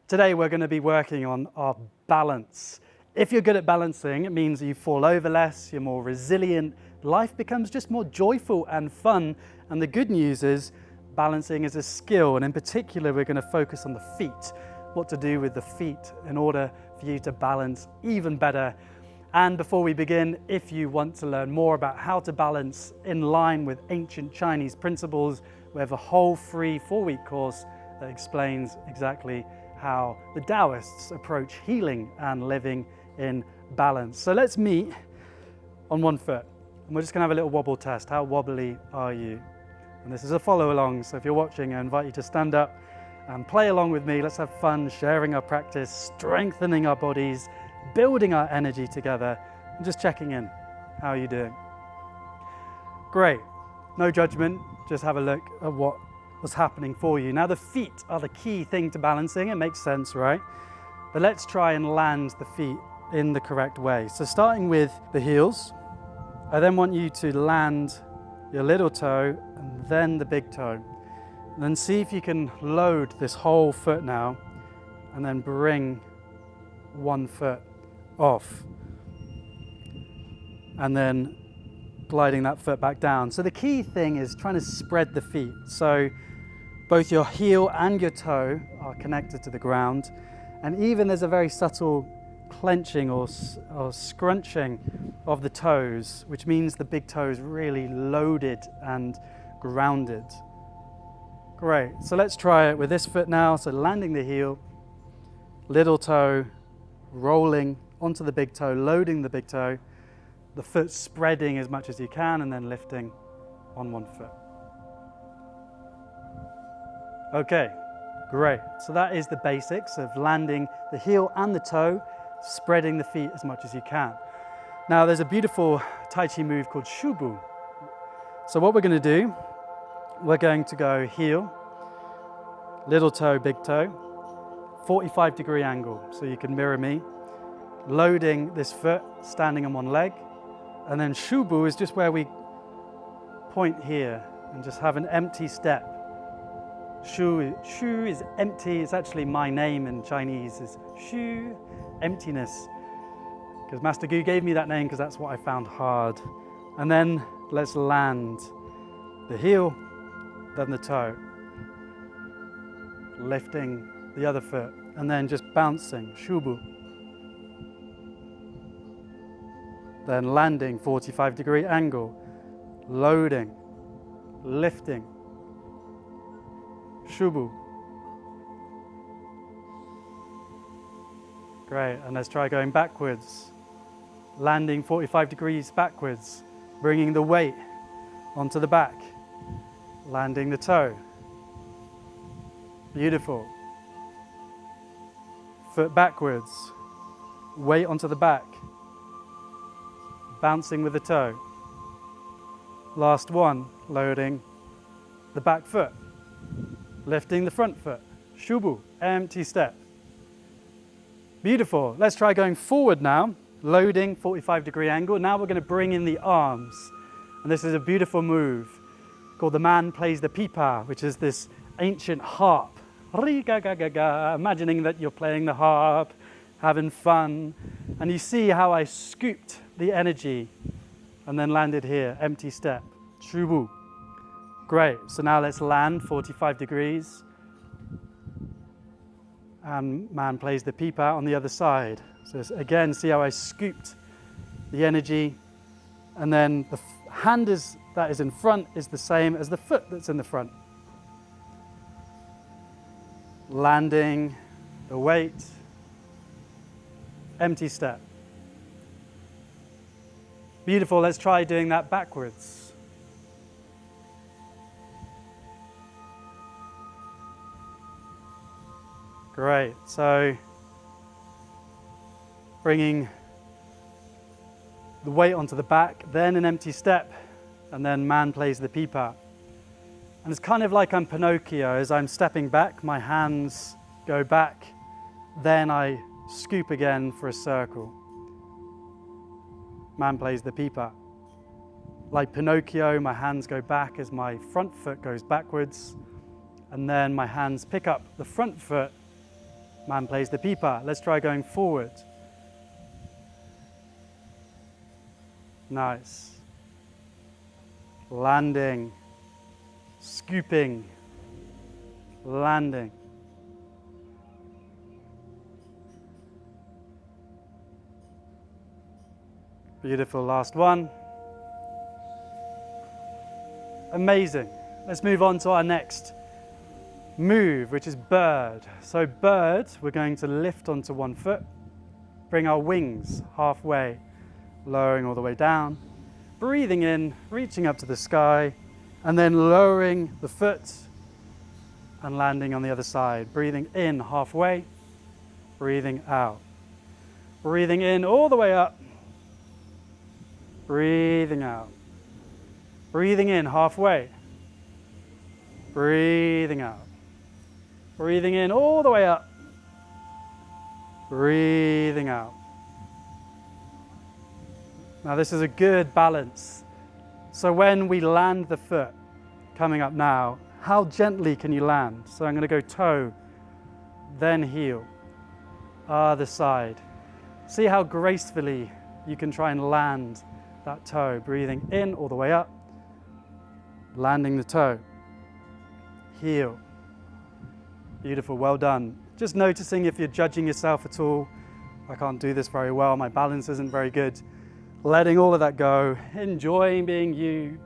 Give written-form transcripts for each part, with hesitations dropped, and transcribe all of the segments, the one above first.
Today we're going to be working on our balance. If you're good at balancing, it means you fall over less, you're more resilient, life becomes just more joyful and fun. And the good news is balancing is a skill, and in particular we're going to focus on the feet, what to do with the feet in order for you to balance even better. And before we begin, if you want to learn more about how to balance in line with ancient Chinese principles, we have a whole free 4-week course that explains exactly how the Taoists approach healing and living in balance. So let's meet on one foot. And we're just going to have a little wobble test. How wobbly are you? And this is a follow along, so if you're watching, I invite you to stand up and play along with me. Let's have fun sharing our practice, strengthening our bodies, building our energy together, and just checking in. How are you doing? Great. No judgment, just have a look at what's happening for you. Now the feet are the key thing to balancing. It makes sense, right? But let's try and land the feet in the correct way. So starting with the heels, I then want you to land your little toe and then the big toe. And then see if you can load this whole foot now and then bring one foot off. And then gliding that foot back down. So the key thing is trying to spread the feet. So both your heel and your toe are connected to the ground. And even there's a very subtle clenching or scrunching of the toes, which means the big toe is really loaded and grounded. Great, so let's try it with this foot now. So landing the heel, little toe, rolling onto the big toe, loading the big toe, the foot spreading as much as you can, and then lifting on one foot. Okay, great. So that is the basics of landing the heel and the toe, spreading the feet as much as you can. Now there's a beautiful Tai Chi move called Shou. So what we're going to do, we're going to go heel, little toe, big toe, 45-degree angle. So you can mirror me, loading this foot, standing on one leg. And then Shou is just where we point here and just have an empty step. Shou is empty. It's actually my name in Chinese is Shou, emptiness. Because Master Gu gave me that name because that's what I found hard. And then let's land the heel, then the toe. Lifting the other foot and then just bouncing, Shou. Then landing, 45-degree angle, loading, lifting, Shou. Great, and let's try going backwards. Landing 45 degrees backwards, bringing the weight onto the back, landing the toe. Beautiful. Foot backwards, weight onto the back, bouncing with the toe. Last one, loading the back foot, lifting the front foot, Shou, empty step. Beautiful. Let's try going forward now, loading 45-degree angle. Now we're going to bring in the arms. And this is a beautiful move called the man plays the Pipa, which is this ancient harp. Imagining that you're playing the harp, having fun. And you see how I scooped the energy and then landed here, empty step, Shou. Great, so now let's land 45 degrees. And man plays the Pipa on the other side. So again, see how I scooped the energy. And then the hand that is in front is the same as the foot that's in the front. Landing the weight, empty step. Beautiful, let's try doing that backwards. Great, so bringing the weight onto the back, then an empty step, and then man plays the Pipa. And it's kind of like I'm Pinocchio. As I'm stepping back, my hands go back, then I scoop again for a circle. Man plays the Pipa. Like Pinocchio, my hands go back as my front foot goes backwards, and then my hands pick up the front foot Man plays the pipa. Let's try going forward. Nice. Landing, scooping, landing. Beautiful, last one. Amazing. Let's move on to our next move, which is bird. So bird, we're going to lift onto one foot, bring our wings halfway, lowering all the way down, breathing in, reaching up to the sky, and then lowering the foot and landing on the other side. Breathing in halfway, breathing out. Breathing in all the way up, breathing out. Breathing in halfway, breathing out. Breathing in all the way up, breathing out. Now this is a good balance. So when we land the foot, coming up now, how gently can you land? So I'm going to go toe, then heel, other side. See how gracefully you can try and land that toe. Breathing in all the way up, landing the toe, heel. Beautiful, well done. Just noticing if you're judging yourself at all. I can't do this very well, my balance isn't very good. Letting all of that go, enjoying being you,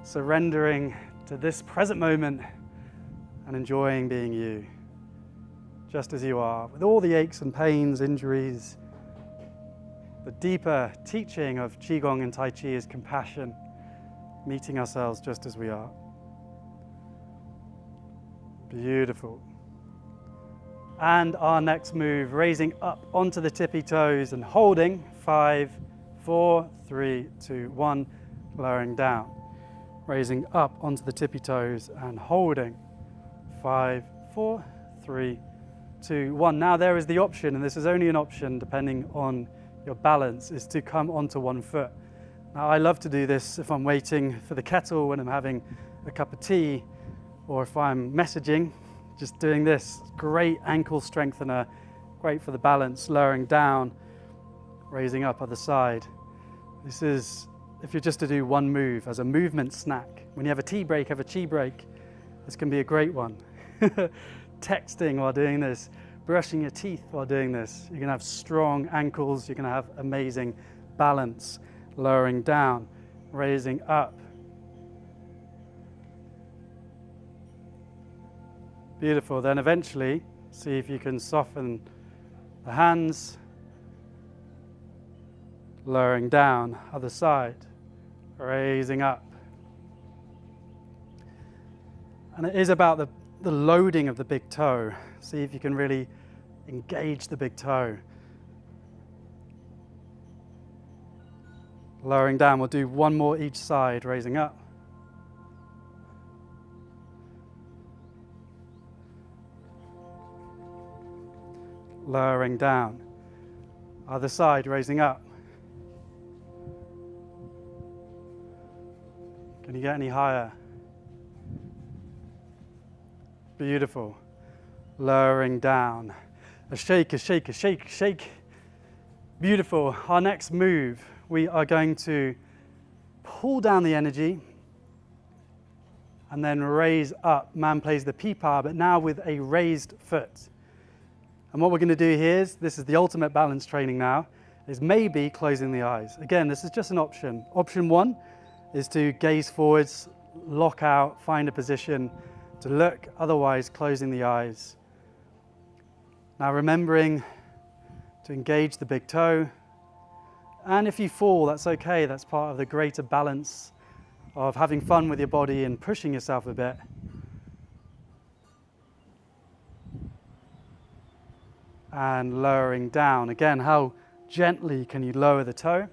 surrendering to this present moment and enjoying being you, just as you are, with all the aches and pains, injuries. The deeper teaching of Qigong and Tai Chi is compassion, meeting ourselves just as we are. Beautiful. And our next move, raising up onto the tippy toes and holding. 5, 4, 3, 2, 1, lowering down. Raising up onto the tippy toes and holding. 5, 4, 3, 2, 1. Now there is the option, and this is only an option depending on your balance, is to come onto one foot. Now I love to do this if I'm waiting for the kettle, when I'm having a cup of tea, or if I'm messaging, just doing this. Great ankle strengthener, great for the balance, lowering down, raising up other side. This is, if you're just to do one move as a movement snack. When you have a tea break, have a chi break. This can be a great one. Texting while doing this, brushing your teeth while doing this. You're gonna have strong ankles, you're gonna have amazing balance. Lowering down, raising up. Beautiful, then eventually, see if you can soften the hands. Lowering down, other side, raising up. And it is about the loading of the big toe. See if you can really engage the big toe. Lowering down, we'll do one more each side, raising up. Lowering down. Other side, raising up. Can you get any higher? Beautiful. Lowering down. A shake, a shake, a shake, shake. Beautiful. Our next move, we are going to pull down the energy and then raise up. Man plays the pipa, but now with a raised foot. And what we're going to do here is, this is the ultimate balance training now, is maybe closing the eyes. Again, this is just an option. Option 1 is to gaze forwards, lock out, find a position to look, otherwise closing the eyes. Now remembering to engage the big toe, and if you fall, that's okay. That's part of the greater balance of having fun with your body and pushing yourself a bit. And lowering down. Again, how gently can you lower the toe?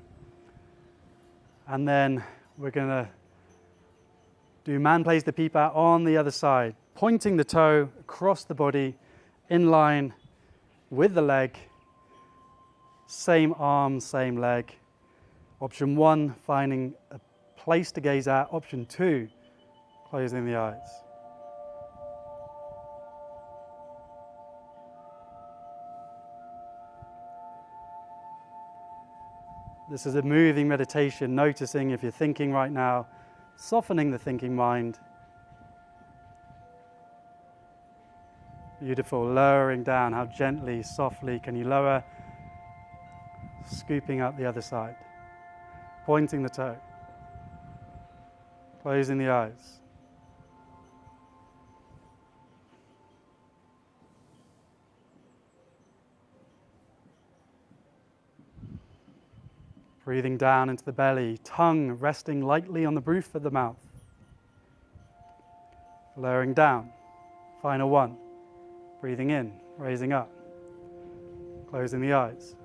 And then we're going to do man plays the pipa on the other side, pointing the toe across the body in line with the leg. Same arm, same leg. Option 1, finding a place to gaze at. Option 2, closing the eyes. This is a moving meditation, noticing if you're thinking right now, softening the thinking mind. Beautiful, lowering down. How gently, softly can you lower? Scooping up the other side. Pointing the toe. Closing the eyes. Breathing down into the belly, tongue resting lightly on the roof of the mouth. Lowering down. Final one. Breathing in, raising up. Closing the eyes.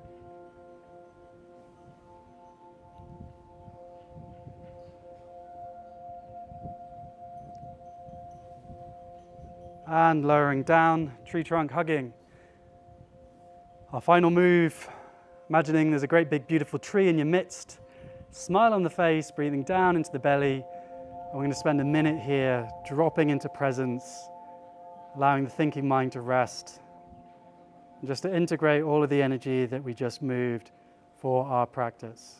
And lowering down, tree trunk hugging. Our final move, imagining there's a great big beautiful tree in your midst. Smile on the face, breathing down into the belly. And we're going to spend a minute here dropping into presence, allowing the thinking mind to rest. And just to integrate all of the energy that we just moved for our practice.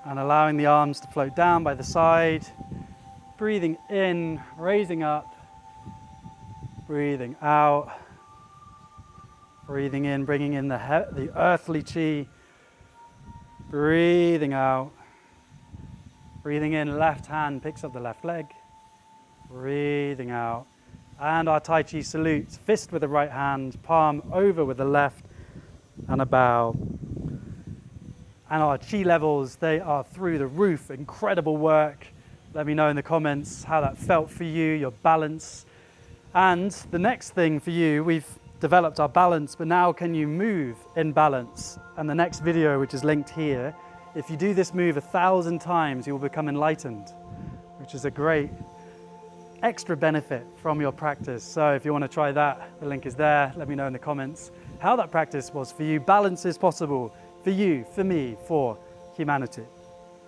And allowing the arms to float down by the side, breathing in, raising up, breathing out, breathing in, bringing in the earthly chi, breathing out, breathing in, left hand picks up the left leg, breathing out, and our Tai Chi salute, fist with the right hand, palm over with the left, and a bow. And our chi levels, they are through the roof. Incredible work. Let me know in the comments how that felt for you, your balance. And the next thing for you, we've developed our balance, but now can you move in balance? And the next video, which is linked here, if you do this move 1,000 times, you will become enlightened, which is a great extra benefit from your practice. So if you want to try that, the link is there. Let me know in the comments how that practice was for you. Balance is possible. For you, for me, for humanity.